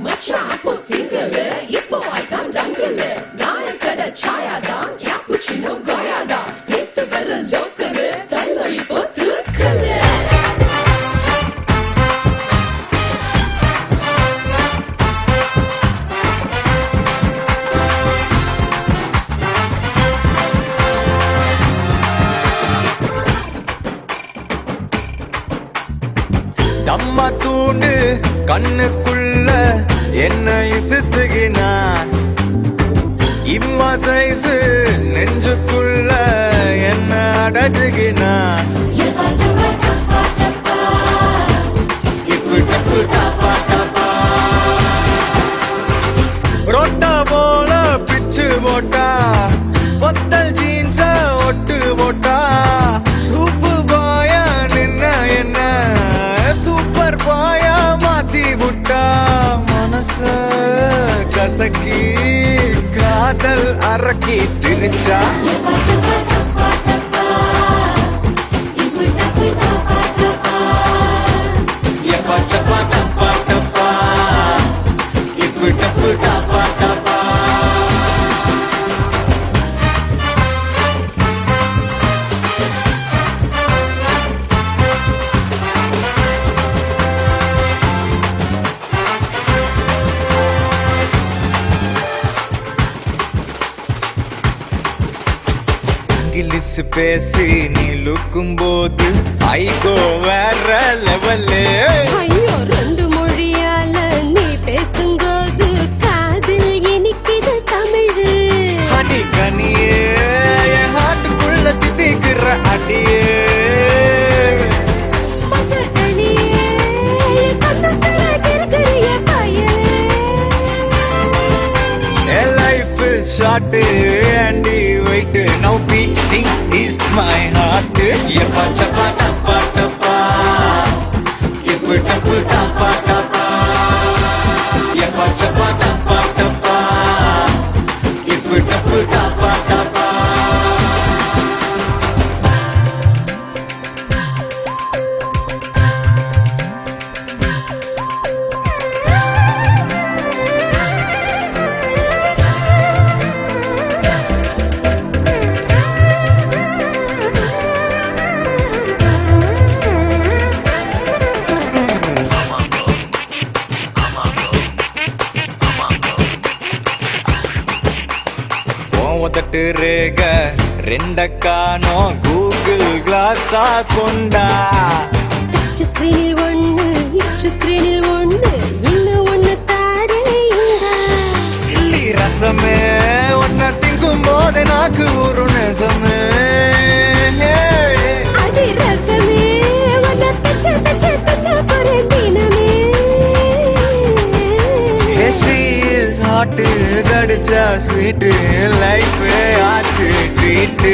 மச்சான் அப்போ சிங்கிள் இப்போ ஐட்டம் டங்கிள் நான் கடை சாயாதான் கேப்புச்சினோ கோயாதான் நேத்து வர லோக்கல் தள்ள இப்போ தூக்கல் தம்மா தூண்டு கண்ணுக்குள்ள என்ன இசுத்துகினான் இம்மா சைசு நெஞ்சுக்குள்ள என்ன அடச்சுகினான் ரொட்டா போல பிச்சு போட்டா பொத்தல் ஜீன்ஸ ஒட்டு போட்டா சூப்பு பாயா நின்ன என்ன சூப்பர் பாயா மாத்தி விட்டா மனச கசக்கி காதல் அரக்கி திரிச்சா இங்கிலீஷ் பேசி நீ லுக்கும் போது ஐகோ வேற லெவலு ஐயோ ரெண்டு மொழியால நீ பேசும்போது காதில் இனிக்குது தமிழ் அடி கனியே என் ஹாட்டுக்குள்ள திதிக்கிற அடியே Short and wait, now beating is my heart. Yappa chappa tappa tappa, yappa tappa tappa tappa, yappa chappa tappa tappa, yappa tappa tappa tappa. உதட்டு ரேக ரெண்ட காணோம் கூகுள் கிளாஸா கொண்டா டச் ஸ்கிரீனில் ஒண்ணு இச் ஸ்கிரீனில் ஒண்ணு இன்னும் ஒண்ணு தாரேங்க சில்லி ரசமே ஒன்ன திங்கும் போது நாக்கு ஒரு நெசமே அது ரசமே ஒன்ன தச்ச தச்ச தச்ச போறே தினமே she is hot கடிச்சா ஸ்வீட் லைஃப் ஆச்சு ட்ரீட்